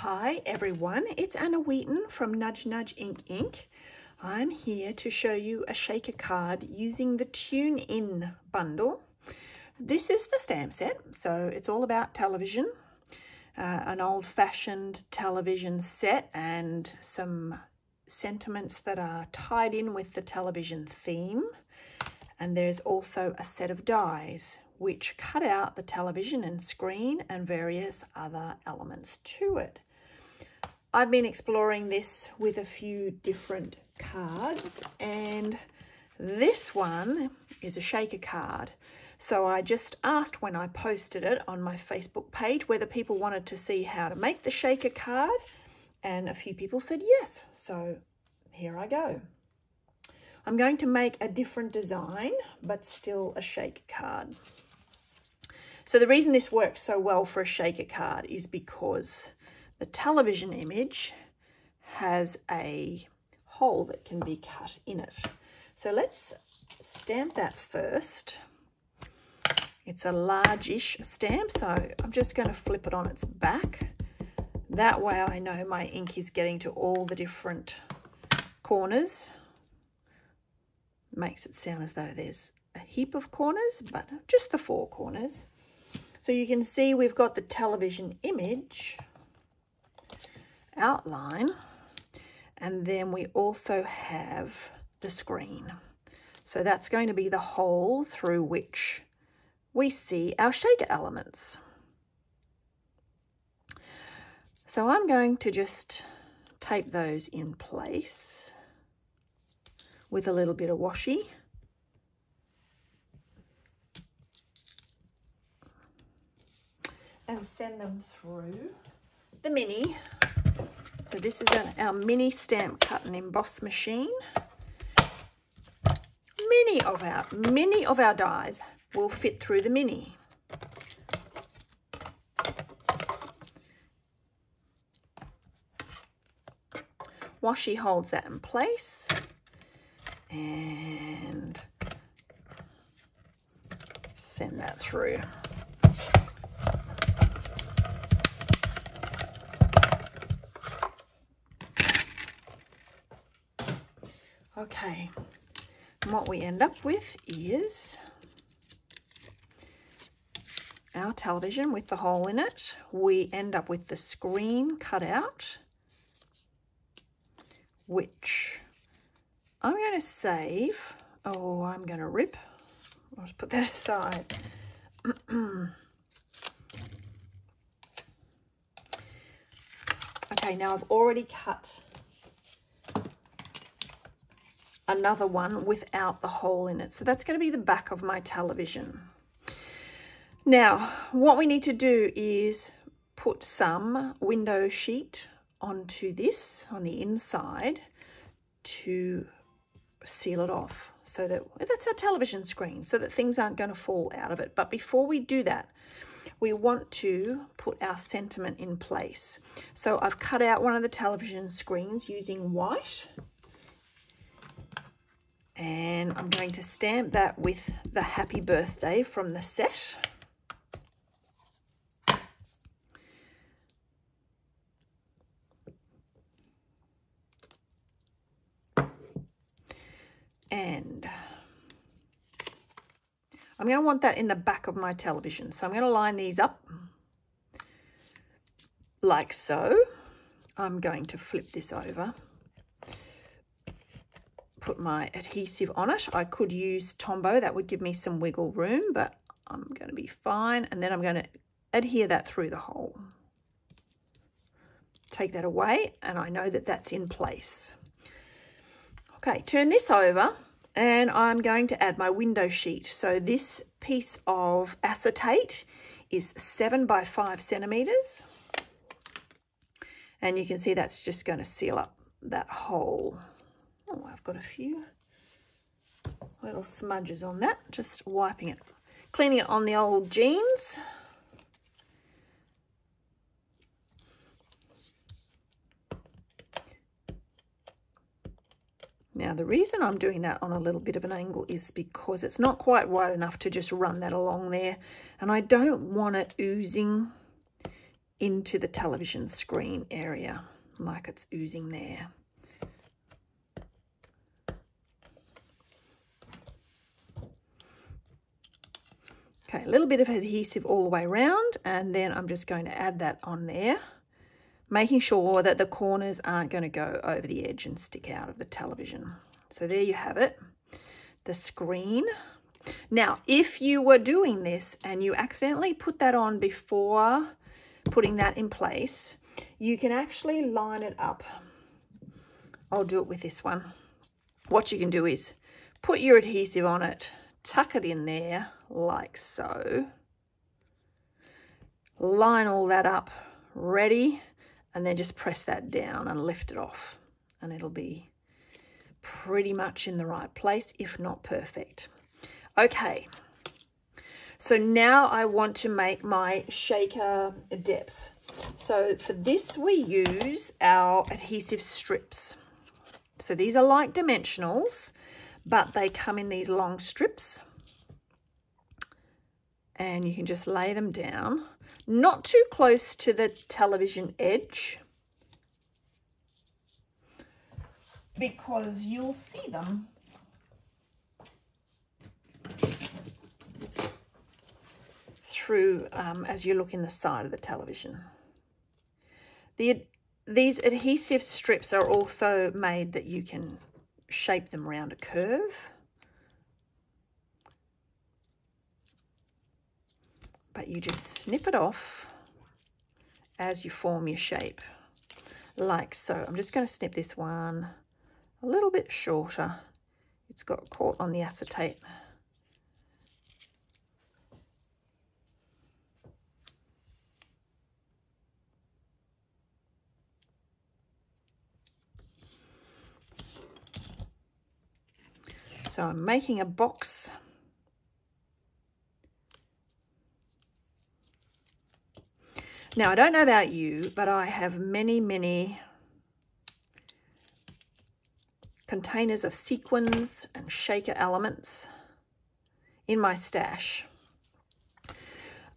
Hi everyone, it's Anna Wheaton from Nudge Nudge Ink. I'm here to show you a shaker card using the Tune In bundle. This is the stamp set, so it's all about television, an old-fashioned television set and some sentiments that are tied in with the television theme. And there's also a set of dies which cut out the television and screen and various other elements to it. I've been exploring this with a few different cards, and this one is a shaker card. So I just asked when I posted it on my Facebook page whether people wanted to see how to make the shaker card, and a few people said yes. So here I go. I'm going to make a different design, but still a shaker card. So the reason this works so well for a shaker card is because the television image has a hole that can be cut in it. So let's stamp that first. It's a large-ish stamp, so I'm just going to flip it on its back. That way I know my ink is getting to all the different corners. Makes it sound as though there's a heap of corners, but just the 4 corners. So you can see we've got the television image outline, and then we also have the screen. So that's going to be the hole through which we see our shaker elements. So I'm going to just tape those in place with a little bit of washi. And send them through the mini. So this is our mini stamp cut and emboss machine. Many of our dies will fit through the mini. Washi holds that in place, and send that through. Okay, and what we end up with is our television with the hole in it. We end up with the screen cut out, which I'm going to save. Oh, I'm going to rip. I'll just put that aside. Okay, now I've already cut another one without the hole in it. So that's going to be the back of my television. Now, what we need to do is put some window sheet onto this on the inside to seal it off, so that that's our television screen, so that things aren't going to fall out of it. But before we do that, we want to put our sentiment in place. So I've cut out one of the television screens using white, and I'm going to stamp that with the happy birthday from the set. And I'm going to want that in the back of my television. So I'm going to line these up like so. I'm going to flip this over, put my adhesive on it. I could use Tombow, that would give me some wiggle room, but I'm going to be fine. And then I'm going to adhere that through the hole. Take that away, and I know that that's in place. Okay, turn this over, and I'm going to add my window sheet. So this piece of acetate is 7 by 5 centimeters. And you can see that's just going to seal up that hole. Oh, I've got a few little smudges on that, just wiping it, cleaning it on the old jeans. Now the reason I'm doing that on a little bit of an angle is because it's not quite wide enough to just run that along there, and I don't want it oozing into the television screen area, like it's oozing there. Okay, a little bit of adhesive all the way around, and then I'm just going to add that on there, making sure that the corners aren't going to go over the edge and stick out of the television. So there you have it, the screen. Now, if you were doing this and you accidentally put that on before putting that in place, you can actually line it up. I'll do it with this one. What you can do is put your adhesive on it, tuck it in there like so, line all that up, ready, and then just press that down and lift it off, and it'll be pretty much in the right place, if not perfect. Okay, so now I want to make my shaker depth. So for this we use our adhesive strips. So these are like dimensionals, but they come in these long strips, and you can just lay them down, not too close to the television edge, because you'll see them through as you look in the side of the television. These adhesive strips are also made that you can shape them around a curve. But you just snip it off as you form your shape, like so. I'm just going to snip this one a little bit shorter. It's got caught on the acetate. So I'm making a box. Now, I don't know about you, but I have many containers of sequins and shaker elements in my stash.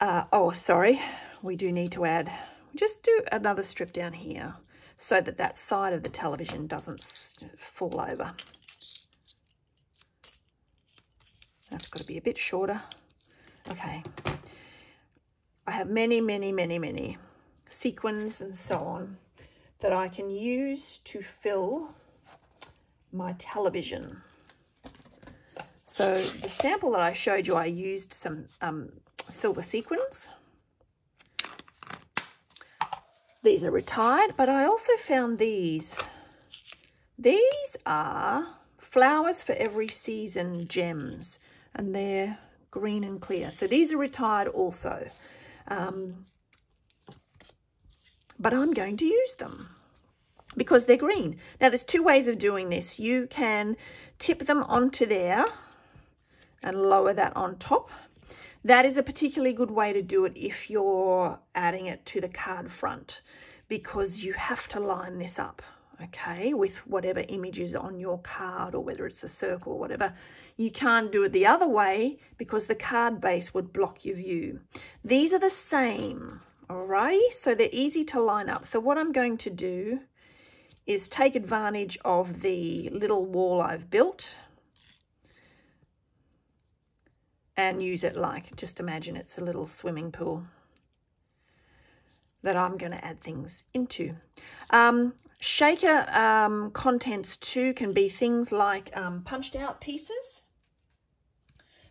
Oh, sorry, we do need to add, just do another strip down here so that that side of the television doesn't fall over. That's got to be a bit shorter. Okay. I have many sequins and so on that I can use to fill my television. So the sample that I showed you, I used some silver sequins. These are retired, but I also found these. These are Flowers for Every Season gems, and they're green and clear. So these are retired also. But I'm going to use them because they're green. Now, there's two ways of doing this. You can tip them onto there and lower that on top. That is a particularly good way to do it if you're adding it to the card front, because you have to line this up, okay, with whatever image is on your card, or whether it's a circle or whatever. You can't do it the other way because the card base would block your view. These are the same, alrighty? So they're easy to line up. So what I'm going to do is take advantage of the little wall I've built and use it like, just imagine it's a little swimming pool that I'm going to add things into. Shaker contents too can be things like punched out pieces.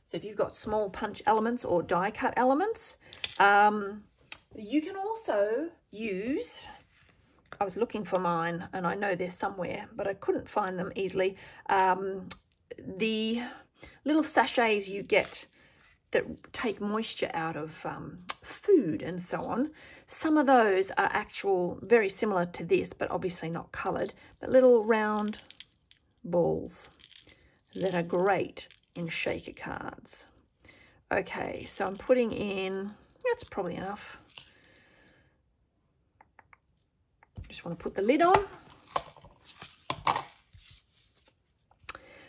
So if you've got small punch elements or die cut elements, you can also use, I was looking for mine and I know they're somewhere, but I couldn't find them easily. The little sachets you get that take moisture out of food and so on. Some of those are actual, very similar to this, but obviously not coloured, but little round balls that are great in shaker cards. Okay, so I'm putting in, that's probably enough. Just want to put the lid on.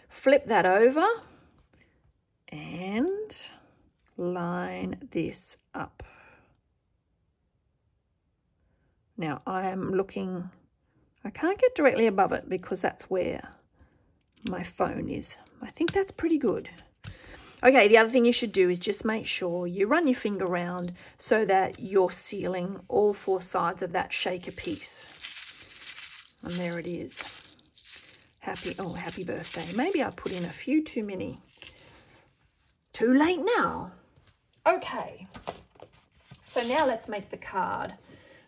Flip that over and line this up. Now I am looking, I can't get directly above it because that's where my phone is. I think that's pretty good. Okay, the other thing you should do is just make sure you run your finger around so that you're sealing all 4 sides of that shaker piece. And there it is. Happy birthday. Maybe I put in a few too many. Too late now. Okay, so now let's make the card.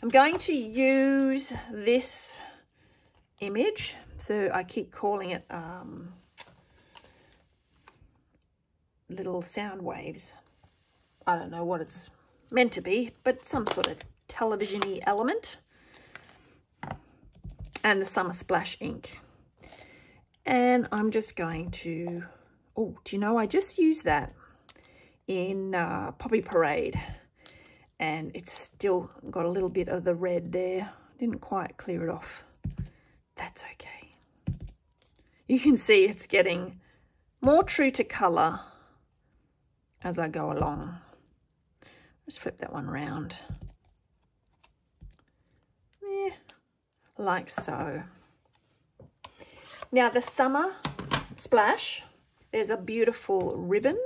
I'm going to use this image, so I keep calling it little sound waves. I don't know what it's meant to be, but some sort of television-y element. And the Summer Splash ink. And I'm just going to, oh, do you know, I just used that in Poppy Parade, and it's still got a little bit of the red there. Didn't quite clear it off. That's okay. You can see it's getting more true to colour as I go along. Just flip that one around. Yeah, like so. Now the Summer Splash, there's a beautiful ribbon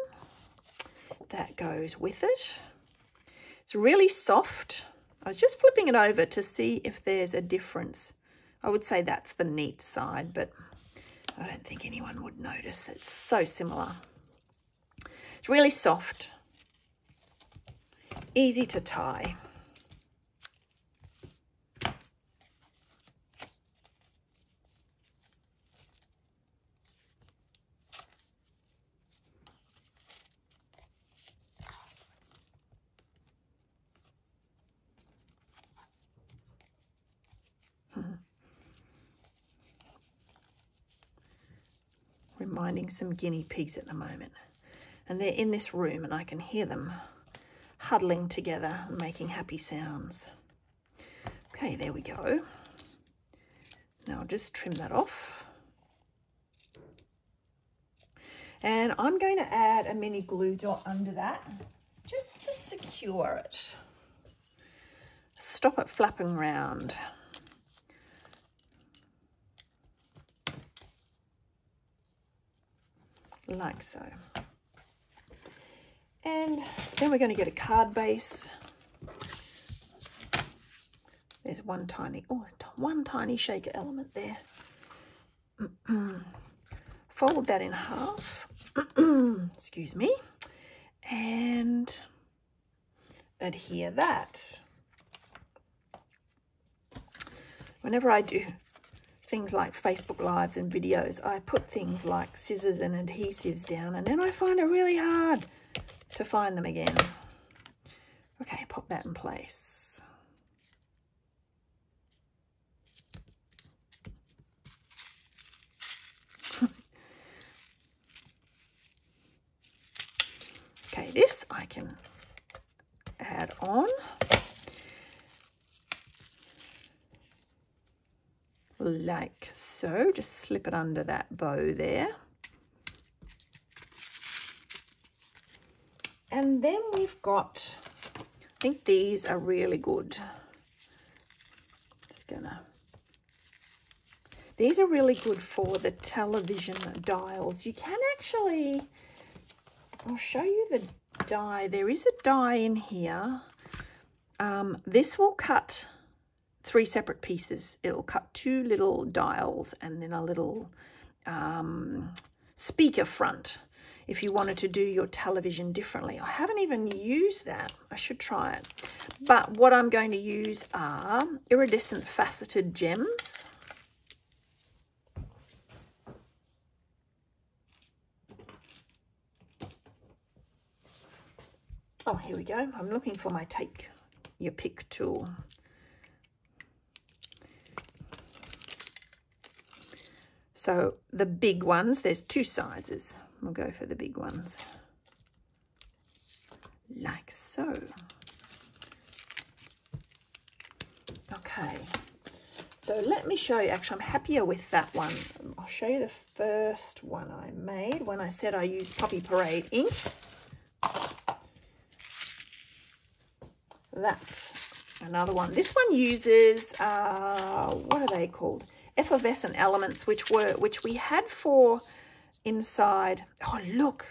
that goes with it. It's really soft. I was just flipping it over to see if there's a difference. I would say that's the neat side, but I don't think anyone would notice. It's so similar. It's really soft, easy to tie. Reminding some guinea pigs at the moment. And they're in this room and I can hear them huddling together and making happy sounds. Okay, there we go. Now I'll just trim that off. And I'm going to add a mini glue dot under that just to secure it. Stop it flapping around. Like so. And then we're going to get a card base. There's one tiny shaker element there. Fold that in half. Excuse me. And adhere that. Whenever I do things like Facebook Lives and videos, I put things like scissors and adhesives down, and then I find it really hard to find them again. Okay, pop that in place. Okay, this I can add on. Like so, just slip it under that bow there. And then we've got, I think these are really good. These are really good for the television dials. You can actually, I'll show you the die. There is a die in here. This will cut 3 separate pieces. It'll cut 2 little dials and then a little speaker front if you wanted to do your television differently. I haven't even used that. I should try it. But what I'm going to use are iridescent faceted gems. Oh, here we go. I'm looking for my take your pick tool. So the big ones, there's 2 sizes. We'll go for the big ones. Like so. Okay. So let me show you, actually I'm happier with that one. I'll show you the first one I made when I said I used Poppy Parade ink. That's Another one. This one uses, what are they called? Effervescent elements, which we had for inside, oh look,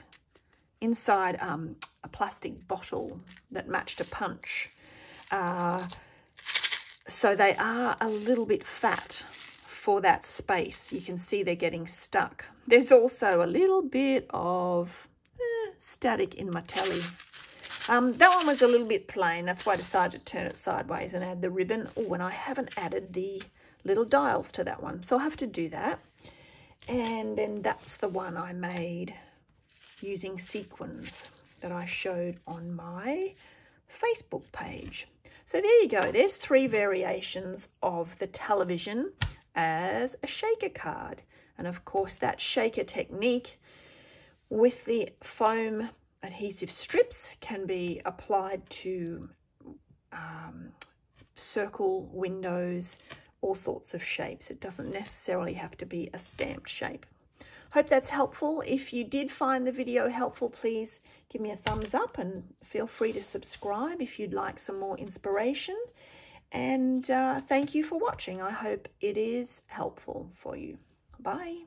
inside a plastic bottle that matched a punch. So they are a little bit fat for that space. You can see they're getting stuck. There's also a little bit of static in my telly. That one was a little bit plain. That's why I decided to turn it sideways and add the ribbon. Oh, and I haven't added the little dials to that one, so I'll have to do that. And then that's the one I made using sequins that I showed on my Facebook page. So there you go. There's 3 variations of the television as a shaker card. And of course that shaker technique with the foam adhesive strips can be applied to circle windows, all sorts of shapes. It doesn't necessarily have to be a stamped shape. Hope that's helpful. If you did find the video helpful, please give me a thumbs up and feel free to subscribe if you'd like some more inspiration. And thank you for watching. I hope it is helpful for you. Bye.